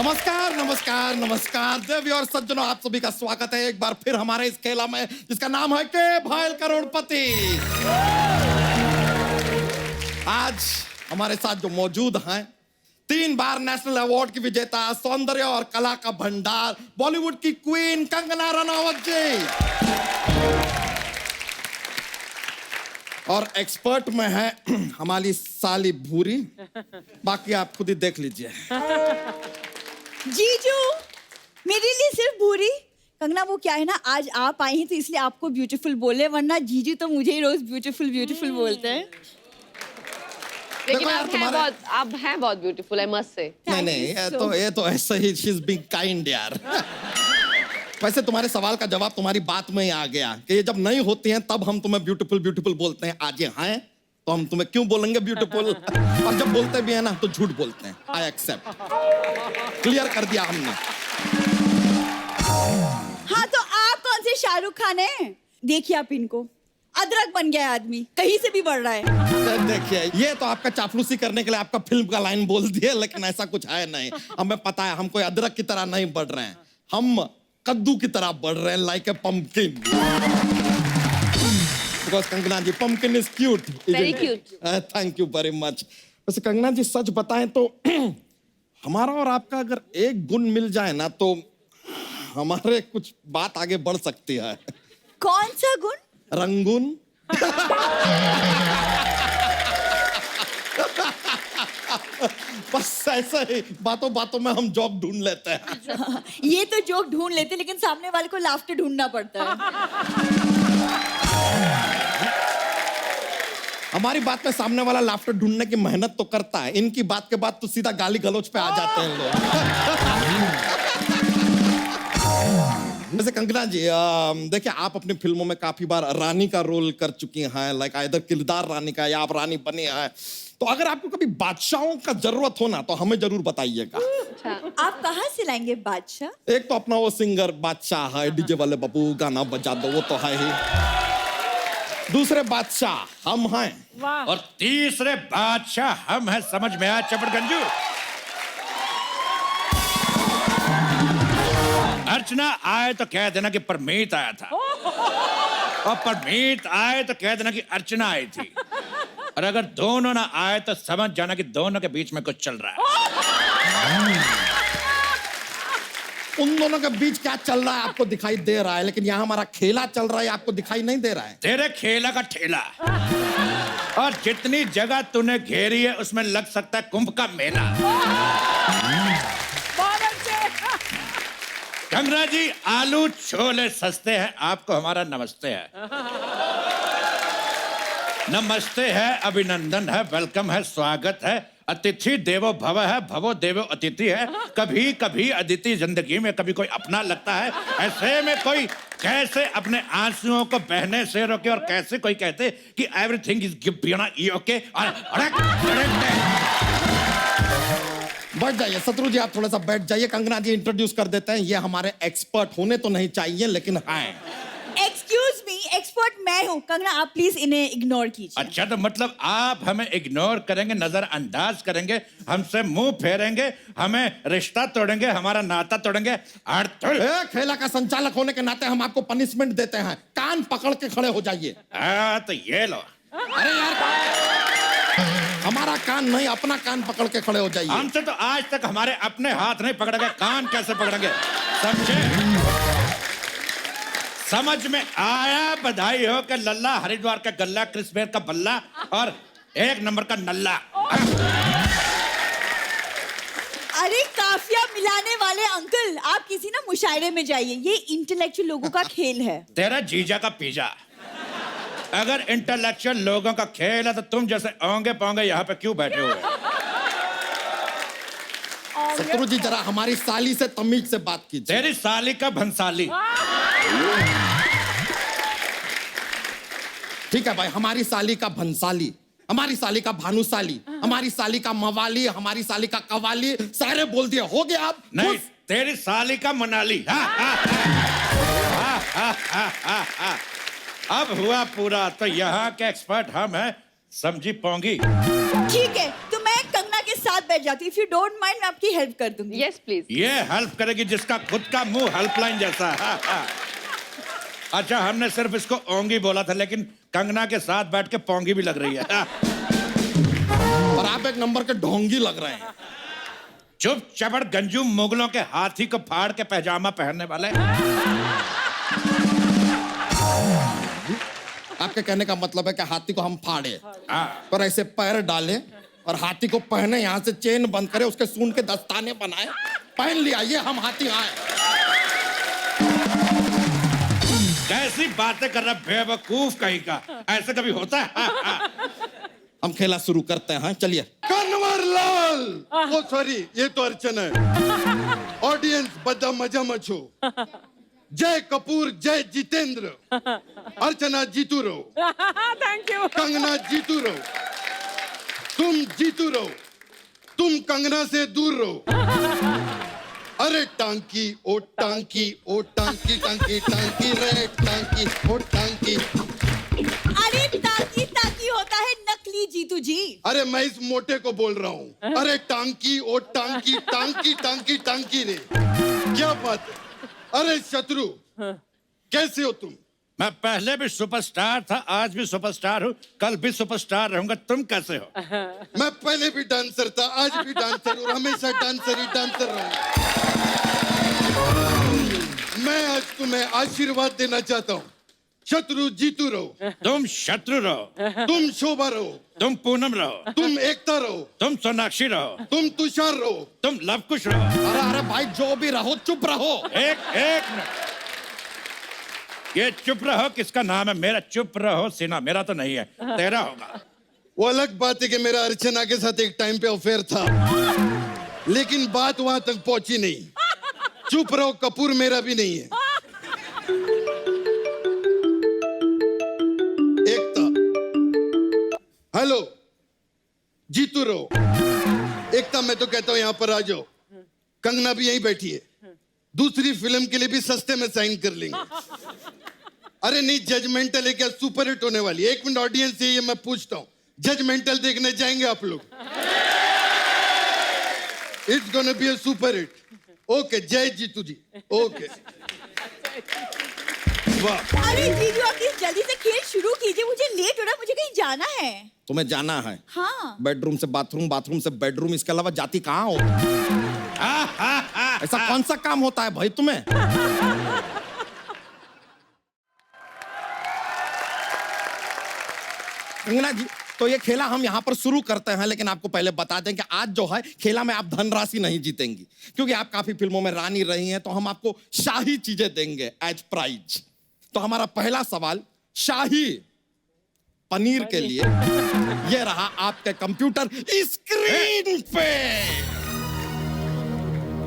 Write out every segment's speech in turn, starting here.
नमस्कार नमस्कार नमस्कार देवी और सज्जनों, आप सभी का स्वागत है एक बार फिर हमारे इस खेला में जिसका नाम है के भाईल करोड़पति। आज हमारे साथ जो मौजूद हैं 3 बार नेशनल अवार्ड की विजेता, सौंदर्य और कला का भंडार, बॉलीवुड की क्वीन कंगना रनावत जी, और एक्सपर्ट में है हमारी साली भूरी। बाकी आप खुद ही देख लीजिए। जीजू, मेरे लिए सिर्फ भूरी। कंगना वो क्या है ना, आज आप आई हैं तो इसलिए आपको ब्यूटीफुल बोले, वरना जीजू तो मुझे ही रोज ब्यूटीफुल ब्यूटीफुल बोलते हैं। लेकिन आप हैं बहुत ब्यूटीफुल, आई मस्ट से। नहीं ये तो ऐसा ही, शी इज बीइंग काइंड यार। वैसे तुम्हारे सवाल का जवाब तुम्हारी बात में ही आ गया कि ये जब नहीं होती हैं तब हम तुम्हें ब्यूटीफुल ब्यूटीफुल बोलते हैं। आज ये हैं तो हम तुम्हें क्यों बोलेंगे ब्यूटीफुल, और जब बोलते भी हैं ना तो झूठ बोलते हैं। आई एक्सेप्ट, क्लियर कर दिया हमने। हाँ तो आप कौन से शाहरुख खान हैं? देखिए आप इनको, अदरक बन गया आदमी, कहीं से भी बढ़ रहा है। देखिए ये तो आपका चापलूसी करने के लिए आपका फिल्म का लाइन बोल दिया, लेकिन ऐसा कुछ है नहीं। हमें पता है हम कोई अदरक की तरह नहीं बढ़ रहे हैं, हम कद्दू की तरह बढ़ रहे हैं, like a pumpkin. Because Kangana ji, pumpkin is cute. Very cute. Thank you very much. वैसे कंगना जी सच बताएं तो हमारा और आपका अगर एक गुण मिल जाए ना तो हमारे कुछ बात आगे बढ़ सकती है। कौन सा गुण? रंगून। बस ऐसा ही बातों बातों में हम जोक ढूंढ लेते हैं। ये तो जोक ढूंढ लेते, लेकिन सामने वाले को लाफ्टर ढूंढना पड़ता है। हमारी बात में सामने वाला लाफ्टर ढूंढने की मेहनत तो करता है, इनकी बात के बाद तो सीधा गाली गलौज पे आ जाते हैं लोग। वैसे कंगना जी, देखिए आप अपनी फिल्मों में काफी बार रानी का रोल कर चुकी हैं, लाइक आइदर किरदार रानी का या आप रानी बनी हैं। तो अगर आपको कभी बादशाहों का जरूरत हो ना तो हमें जरूर बताइएगा। आप कहाँ से लाएंगे बादशाह? एक तो अपना वो सिंगर बादशाह है, डीजे वाले बाबू गाना बजा दो, वो तो है ही। दूसरे बादशाह हम हैं, और तीसरे बादशाह हम हैं। समझ में आया चपड़गंजू? अर्चना आए तो कह देना कि परमीत आया था, और परमीत आए तो कह देना कि अर्चना आई थी, और अगर दोनों ना आए तो समझ जाना कि दोनों के बीच में कुछ चल रहा है। उन दोनों के बीच क्या चल रहा है आपको दिखाई दे रहा है, लेकिन यहाँ हमारा खेला चल रहा है आपको दिखाई नहीं दे रहा है। तेरे खेला का ठेला, और जितनी जगह तूने घेरी है उसमें लग सकता है कुंभ का मेला। कंगना जी, आलू छोले सस्ते हैं, आपको हमारा नमस्ते है। नमस्ते है, अभिनंदन है, वेलकम है, स्वागत है। अतिथि देवो भव है, भवो देवो अतिथि है। कभी कभी अदिति जिंदगी में कभी कोई अपना लगता है। ऐसे में कोई कैसे अपने आंसुओं को बहने से रोके, और कैसे कोई कहते कि एवरीथिंग इज ओके। बैठ जाइए शत्रु जी, आप थोड़ा सा बैठ जाइए। कंगना जी इंट्रोड्यूस कर देते हैं, ये हमारे एक्सपर्ट होने तो नहीं चाहिए लेकिन हैं। एक्सक्यूज मी, एक्सपर्ट मैं हूँ। कंगना आप प्लीज इन्हें इग्नोर कीजिए। अच्छा, तो मतलब आप हमें इग्नोर करेंगे, नजरअंदाज करेंगे, हमसे मुंह फेरेंगे, हमें रिश्ता तोड़ेंगे, हमारा नाता तोड़ेंगे। खेला का संचालक होने के नाते हम आपको पनिशमेंट देते हैं, कान पकड़ के खड़े हो जाइए। तो ये लो। अरे यार, हमारा कान नहीं, अपना कान पकड़ के खड़े हो जाइए। हमसे तो आज तक हमारे अपने हाथ नहीं पकड़ेंगे, कान कैसे पकड़ेंगे? समझे? समझ में आया? बधाई हो कि लल्ला हरिद्वार का गल्ला, क्रिस्मेर का बल्ला, और 1 नंबर का नल्ला। अरे काफिया मिलाने वाले अंकल, आप किसी ना मुशायरे में जाइए, ये इंटेलेक्चुअल लोगों का खेल है। तेरा जीजा का पिज्जा। अगर इंटेलेक्चुअल लोगों का खेल है तो तुम जैसे ओंगे पोंगे यहाँ पे क्यों बैठे हुए? शत्रु जी जरा हमारी साली से तमीज से बात कीजिए। तेरी साली का भंसाली। ठीक है भाई, हमारी साली का भंसाली, हमारी साली का भानुसाली, हमारी साली का मवाली, हमारी साली का कवाली, सारे बोल दिए। हो गया आप? नहीं, तेरी साली का मनाली। अब हुआ पूरा। तो यहाँ के एक्सपर्ट हम हैं, समझी पोंगी। ठीक है, तो मैं कंगना आपके साथ बैठ जाती हूँ। इफ यू डोंट माइंड मैं आपकी हेल्प कर दूंगी। Yes please. ये हेल्प करेगी जिसका खुद का मुंह हेल्पलाइन जैसा है। अच्छा, हमने सिर्फ इसको ओंगी बोला था, लेकिन कंगना के साथ बैठ के पोंगी भी लग रही है। और आप एक नंबर के ढोंगी लग रहे हैं। चुप चबड़ गंजू मुगलों के हाथी को फाड़ के पैजामा पहनने वाले। आपके कहने का मतलब है कि हाथी को हम फाड़े हाँ। और ऐसे पैर डाले और हाथी को पहने, यहाँ से चेन बंद करे, उसके सूंड के दस्ताने बनाए, पहन लिया, ये हम हाथी आए। कैसी बातें कर रहा बेवकूफ कहीं का, ऐसा कभी होता है? हम खेला शुरू करते हैं, चलिए। कन्वरलाल, ओ सॉरी, ये तो अर्चना है। ऑडियंस बदा मजा मचो। जय कपूर, जय जितेंद्र। अर्चना जीतू रहो। Thank you. कंगना जीतू रहो। तुम जीतू रहो। तुम कंगना से दूर रहो। अरे टांकी ओ टांकी ओ टांकी टांकी टांकी रे टांकी ओ टांकी। अरे टांकी टांकी होता है नकली जीतू जी। अरे मैं इस मोटे को बोल रहा हूँ। अरे टांकी ओ टांकी टांकी टांकी टांकी रे, क्या बात है। अरे शत्रु, कैसे हो तुम? मैं पहले भी सुपरस्टार था, आज भी सुपरस्टार हूँ, कल भी सुपरस्टार रहूंगा। तुम कैसे हो? मैं पहले भी डांसर था, आज भी डांसर और हमेशा डांसर ही डांसर रहूंगा। मैं आज तुम्हें आशीर्वाद देना चाहता हूँ। शत्रु जीतू रहो। तुम शत्रु रहो। तुम शोभा रहो। तुम पूनम रहो। तुम एकता रहो। तुम सोनाक्षी रहो। तुम तुषार रहो। तुम लवकुश रहो। अरे अरे भाई, जो भी रहो चुप रहो। एक मिनट, ये चुप रहो किसका नाम है? मेरा चुप रहो सिन्हा, मेरा तो नहीं है, तेरा होगा। वो अलग बात है कि मेरा अर्चना के साथ एक टाइम पे अफेयर था, लेकिन बात वहां तक पहुंची नहीं। चुप रहो कपूर मेरा भी नहीं है। एकता, हेलो, जीतू रहो। एकता, मैं तो कहता हूं यहां पर आ जाओ। कंगना भी यहीं बैठी है, दूसरी फिल्म के लिए भी सस्ते में साइन कर लेंगे। अरे नहीं, जजमेंटल है क्या? सुपर हिट होने वाली है। एक मिनट ऑडियंस से ये मैं पूछता हूं, जजमेंटल देखने जाएंगे आप लोग? It's gonna be a super hit. Okay, जय जीतू जी। ओके, वाह। अरे जीजू आप प्लीज जल्दी से खेल शुरू कीजिए, मुझे लेट हो रहा है, मुझे कहीं जाना है। तुम्हें जाना है? हाँ। बेडरूम से बाथरूम, बाथरूम से बेडरूम, इसके अलावा जाती कहाँ हो? ऐसा कौन सा काम होता है भाई तुम्हें? कंगना जी, तो ये खेला हम यहाँ पर शुरू करते हैं, लेकिन आपको पहले बता दें कि आज जो है खेला में आप धनराशि नहीं जीतेंगी, क्योंकि आप काफी फिल्मों में रानी रही हैं, तो हम आपको शाही चीजें देंगे एज प्राइज। तो हमारा पहला सवाल शाही पनीर के लिए ये रहा आपके कंप्यूटर स्क्रीन पे।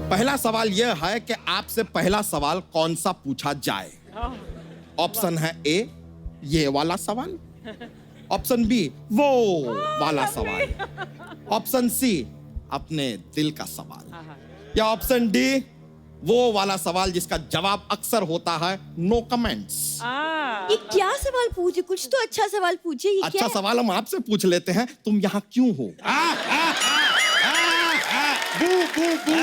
पहला सवाल यह है कि आपसे पहला सवाल कौन सा पूछा जाए। ऑप्शन है ए, ये वाला सवाल। ऑप्शन बी, वो वाला सवाल। ऑप्शन सी, अपने दिल का सवाल। या ऑप्शन डी, वो वाला सवाल जिसका जवाब अक्सर होता है नो कमेंट्स। ये क्या सवाल पूछे? कुछ तो अच्छा सवाल पूछे। ये अच्छा क्या है? सवाल हम आपसे पूछ लेते हैं, तुम यहाँ क्यों हो? बू बू बू,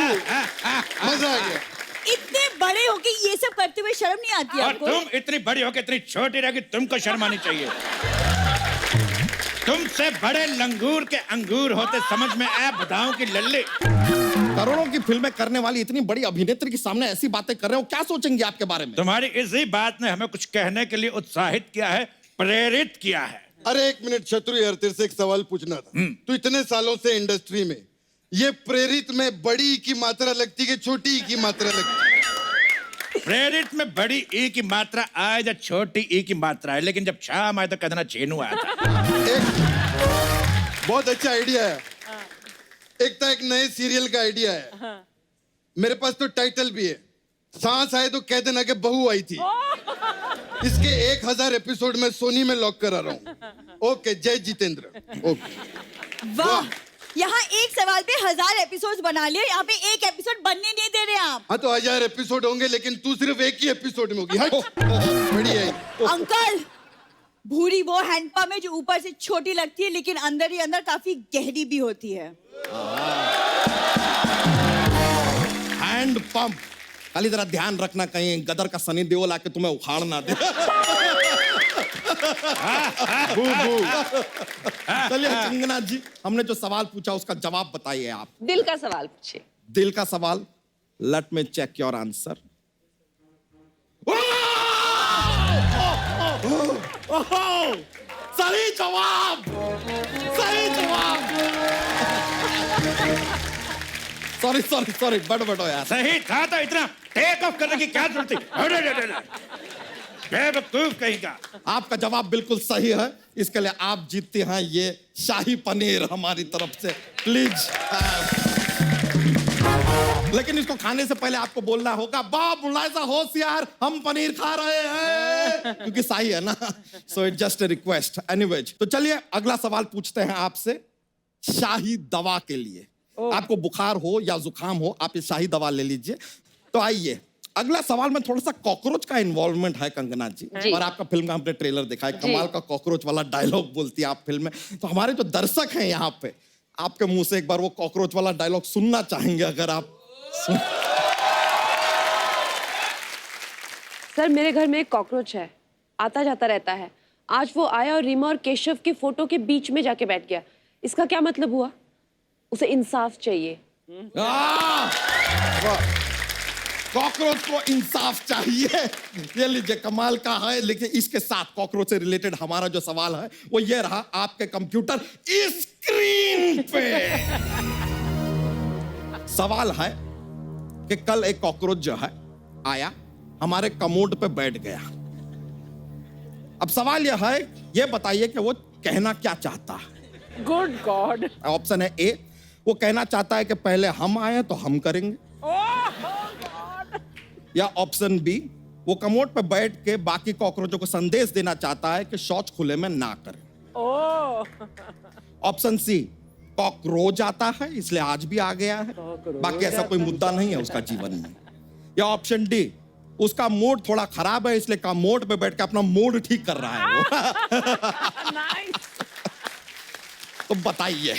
मजा आ गया। इतने बड़े हो के ये सब करते हुए शर्म नहीं आती और आपको? तुम इतनी बड़ी होकर इतनी छोटी रह, तुमको शर्म आनी चाहिए। तुमसे बड़े लंगूर के अंगूर होते समझ में आया बताऊं कि लल्ले। करोड़ों की फिल्में करने वाली इतनी बड़ी अभिनेत्री के सामने ऐसी बातें कर रहे हो, क्या सोचेंगे आपके बारे में? तुम्हारी इसी बात ने हमें कुछ कहने के लिए उत्साहित किया है, प्रेरित किया है। अरे एक मिनट शत्रु यार, तेरे से एक सवाल पूछना था। तू इतने सालों से इंडस्ट्री में, ये प्रेरित में बड़ी की मात्रा लगती है, छोटी की मात्रा लगती है? प्रेरित में बड़ी ई की मात्रा आए या छोटी ई की मात्रा है, लेकिन जब शाम आए तो कहना चेनू आया था। एक बहुत अच्छा आइडिया है। एक तो एक नए सीरियल का आइडिया है। मेरे पास तो टाइटल भी है, सांस आए तो कह देना कि बहू आई थी। इसके 1000 एपिसोड में सोनी में लॉक करा रहा हूँ। ओके, जय जितेंद्र। ओके, वाह, यहाँ एक सवाल पे 1000 एपिसोड बना लिए, यहाँ पे एक एपिसोड बनने नहीं दे रहे आप। हाँ तो 1000 एपिसोड होंगे, लेकिन तू सिर्फ एक ही एपिसोड में होगी। हट, बढ़िया है। अंकल, भूरी वो हैंडपम्प है जो ऊपर से छोटी लगती है लेकिन अंदर ही अंदर काफी गहरी भी होती है। Hand pump. खाली जरा ध्यान रखना कहीं गदर का सनी देओल आके तुम्हें उखाड़ ना दे। चलिए कंगना जी, हमने जो सवाल पूछा उसका जवाब बताइए आप। दिल का सवाल पूछिए। दिल का सवाल। Let me check your answer. सही जवाब, सही जवाब। सॉरी सॉरी सॉरी, बड़ो यार। सही था तो इतना टेक ऑफ करने की क्या जरूरत थी? बेवकूफ कहीं का। आपका जवाब बिल्कुल सही है, इसके लिए आप जीतते हैं ये शाही पनीर हमारी तरफ से। प्लीज। लेकिन इसको खाने से पहले आपको बोलना होगा, बाप मुलायजा होशियार, हम पनीर खा रहे हैं, क्योंकि शाही है ना। So it just a request. Anyways, तो चलिए अगला सवाल पूछते हैं आपसे शाही दवा के लिए। आपको बुखार हो या जुकाम हो, आप ये शाही दवा ले लीजिए। तो आइए अगला सवाल में थोड़ा सा कॉकरोच का इन्वॉल्वमेंट है कंगना जी, और आपका फिल्म का हमने ट्रेलर देखा है, कमाल का कॉकरोच वाला डायलॉग बोलती है आप फिल्म में। तो हमारे जो दर्शक हैं यहाँ पे, आपके मुंह से एक बार वो कॉकरोच वाला डायलॉग सुनना चाहेंगे, अगर आप सर, मेरे घर में एक कॉकरोच है, आता जाता रहता है। आज वो आया और रीमा और केशव की फोटो के बीच में जाके बैठ गया। इसका क्या मतलब हुआ? उसे इंसाफ चाहिए। कॉकरोच को इंसाफ चाहिए। ये लीजिए, कमाल का है। लेकिन इसके साथ कॉकरोच से रिलेटेड हमारा जो सवाल है वो ये रहा आपके कंप्यूटर स्क्रीन पे। सवाल है कि कल एक कॉकरोच जो है आया, हमारे कमोड पे बैठ गया। अब सवाल यह है, ये बताइए कि वो कहना क्या चाहता है। Good God. ऑप्शन है ए, वो कहना चाहता है कि पहले हम आए तो हम करेंगे। या ऑप्शन बी, वो कमोड पे बैठ के बाकी कॉकरोचों को संदेश देना चाहता है कि शौच खुले में ना करें। ऑप्शन सी, कॉकरोच आता है इसलिए आज भी आ गया है, बाकी ऐसा कोई मुद्दा नहीं है उसका जीवन में। या ऑप्शन डी, उसका मूड थोड़ा खराब है इसलिए कमोड पे बैठ के अपना मूड ठीक कर रहा है वो। तो बताइए,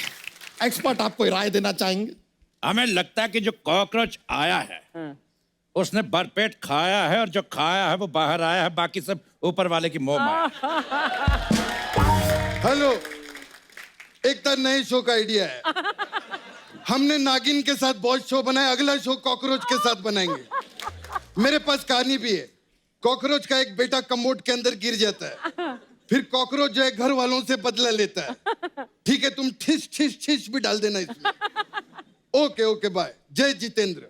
एक्सपर्ट आपको राय देना चाहेंगे। हमें लगता है कि जो कॉकरोच आया है उसने भरपेट खाया है, और जो खाया है वो बाहर आया है, बाकी सब ऊपर वाले की मोह माया। हेलो, एक तो नए शो का आइडिया है। हमने नागिन के साथ बहुत शो बनाया, अगला शो कॉकरोच के साथ बनाएंगे। मेरे पास कहानी भी है। कॉकरोच का एक बेटा कमोड के अंदर गिर जाता है, फिर कॉकरोच जो है घर वालों से बदला लेता है। ठीक है, तुम ठिस ठिस ठिस भी डाल देना इसमें। Okay okay, bye. जय जितेंद्र।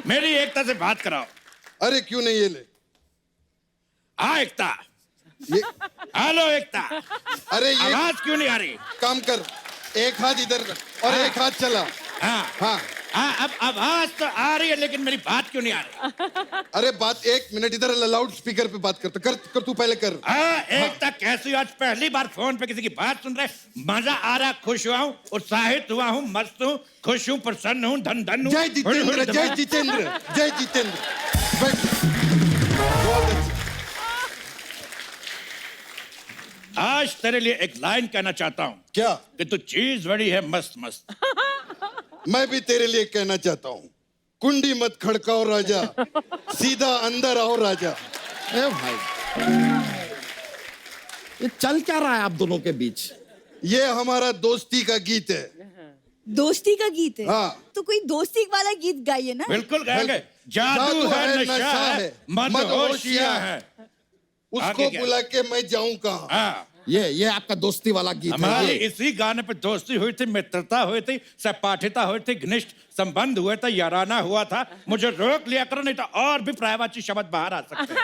मेरी एकता से बात कराओ। अरे क्यों नहीं, ये ले। हाँ एकता। ये हेलो एकता। अरे ये आवाज क्यों नहीं आ रही? काम कर, एक हाथ इधर और एक हाथ चला। हाँ हाँ हाँ, अब आवाज तो आ रही है लेकिन मेरी बात क्यों नहीं आ रही? अरे बात, एक मिनट इधर लाउड स्पीकर पे बात कर तू पहले कर। हाँ एकता, कैसी हो? आज पहली बार फोन पे किसी की बात सुन रहे, मजा आ रहा, खुश हुआ हूँ, उत्साहित हुआ हूँ, मस्त हूँ, खुश हूँ, प्रसन्न हूँ, धन धन हूँ। जय जितेंद्र, जय जितेंद्र, जय जितेंद्र। बैठ। बहुत अच्छा। आज तेरे लिए एक लाइन कहना चाहता हूँ क्या? कि तू चीज बड़ी है मस्त मस्त। मैं भी तेरे लिए कहना चाहता हूँ, कुंडी मत खड़काओ राजा, सीधा अंदर आओ राजा। ए भाई, ये चल क्या रहा है आप दोनों के बीच? ये हमारा दोस्ती का गीत है। दोस्ती का गीत है? हाँ। तो कोई दोस्ती वाला गीत गाइए ना। बिल्कुल गाएंगे। जादू है, नशा है, मदहोशिया है। उसको आगे क्या? बुला के मैं जाऊं कहाँ? हाँ, ये आपका दोस्ती वाला गीत है हमारी ये। इसी गाने पे दोस्ती हुई थी, मित्रता हुई थी, सहपाठिता हुई थी, घनिष्ठ संबंध हुए थे, याराना हुआ था। मुझे रोक लिया करो, नहीं तो और भी पर्यायवाची शब्द बाहर आ सकते हैं।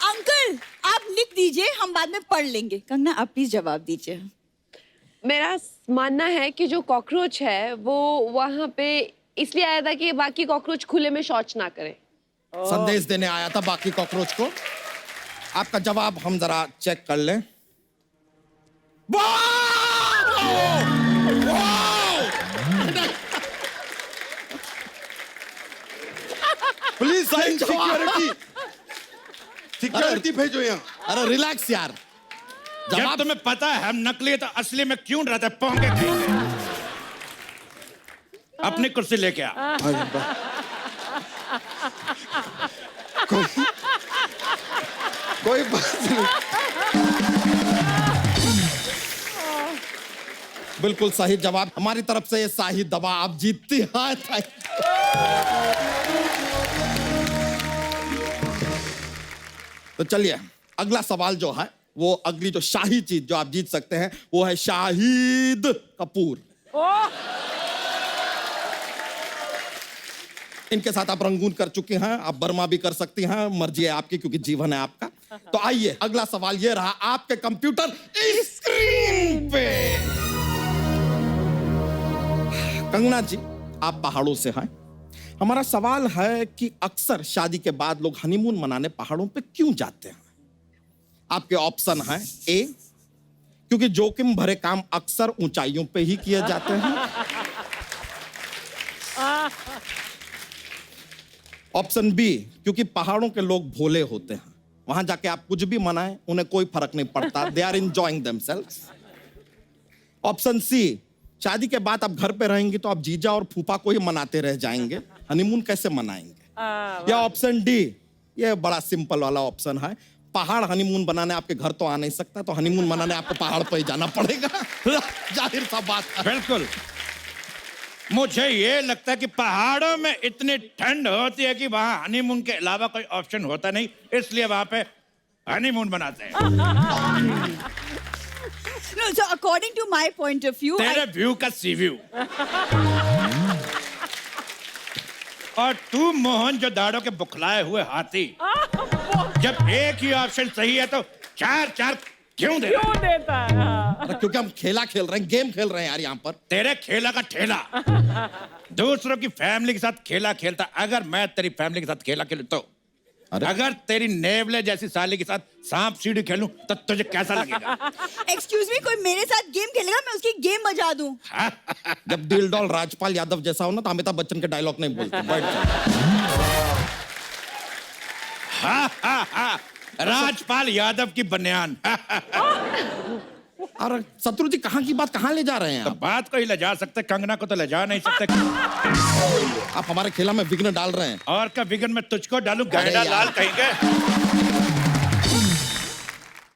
अंकल, आप लिख दीजिए, हम बाद में पढ़ लेंगे। कंगना, आप प्लीज जवाब दीजिए। मेरा मानना है कि जो कॉकरोच है वो वहाँ पे इसलिए आया था कि बाकी कॉकरोच खुले में शौच ना करे। संदेश देने आया था बाकी कॉकरोच को। आपका जवाब हम जरा चेक कर लें। प्लीज सही जवाब। सिक्योरिटी भेजो यहाँ। अरे रिलैक्स यार। जब जवाब तुम्हें पता है हम नकली है तो असली में क्यों रहते पोंगे कहेंगे। अपनी कुर्सी लेके आ। कोई बात नहीं। बिल्कुल सही जवाब। हमारी तरफ से ये शाही दवा आप जीतती हैं। तो चलिए अगला सवाल जो है वो अगली जो शाही चीज जो आप जीत सकते हैं वो है शाहिद कपूर। इनके साथ आप रंगून कर चुके हैं, आप बर्मा भी कर सकती हैं, मर्जी है आपकी क्योंकि जीवन है आपका। तो आइए अगला सवाल ये रहा आपके कंप्यूटर स्क्रीन पे। कंगना जी आप पहाड़ों से हैं। हमारा सवाल है कि अक्सर शादी के बाद लोग हनीमून मनाने पहाड़ों पे क्यों जाते हैं? आपके ऑप्शन हैं ए क्योंकि जोखिम भरे काम अक्सर ऊंचाइयों पे ही किए जाते हैं। ऑप्शन बी क्योंकि पहाड़ों के लोग भोले होते हैं, वहां जाके आप कुछ भी मनाएं उन्हें कोई फर्क नहीं पड़ता, they are enjoying themselves. Option C शादी के बाद आप घर पे रहेंगे तो आप जीजा और फूफा को ही मनाते रह जाएंगे, हनीमून कैसे मनाएंगे। या ऑप्शन डी ये बड़ा सिंपल वाला ऑप्शन है, पहाड़ हनीमून बनाने आपके घर तो आ नहीं सकता, तो हनीमून मनाने आपको पहाड़ पर ही जाना पड़ेगा। जाहिर सा बात है। बिल्कुल। मुझे ये लगता है कि पहाड़ों में इतनी ठंड होती है कि वहां हनीमून के अलावा कोई ऑप्शन होता नहीं, इसलिए वहां पे हनीमून मनाते हैं। No, so according to my point of view, तेरे व्यू का सी व्यू। और तू मोहन जो दाड़ों के बुखलाए हुए हाथी, जब एक ही ऑप्शन सही है तो चार चार क्यों देता है? अरे क्योंकि हम खेला खेल रहे हैं, गेम खेल रहे हैं यार यहाँ पर। तेरे खेला का ठेला दूसरों की फैमिली के साथ खेला खेलता। अगर मैं तेरी फैमिली के साथ खेला खेलूं तो अगर तेरी नेवले जैसी साली के साथ सांप सीढ़ी खेलूं तो तुझे कैसा लगेगा? excuse me, कोई मेरे साथ गेम खेलेगा मैं उसकी गेम बजा दूं। जब दिल डॉल राजपाल यादव जैसा हो ना तो अमिताभ बच्चन के डायलॉग नहीं बोलते। बैठ जाओ। राजपाल यादव की बनियान। और शत्रु जी कहाँ की बात कहाँ ले जा रहे हैं तो आप? बात को ही ले जा सकते, कंगना को तो ले जा नहीं सकते। आप हमारे खेला में विघ्न डाल रहे हैं। और का विघन में तुझको डालूं, अरे गैंडा यार। लाल कहेंगे।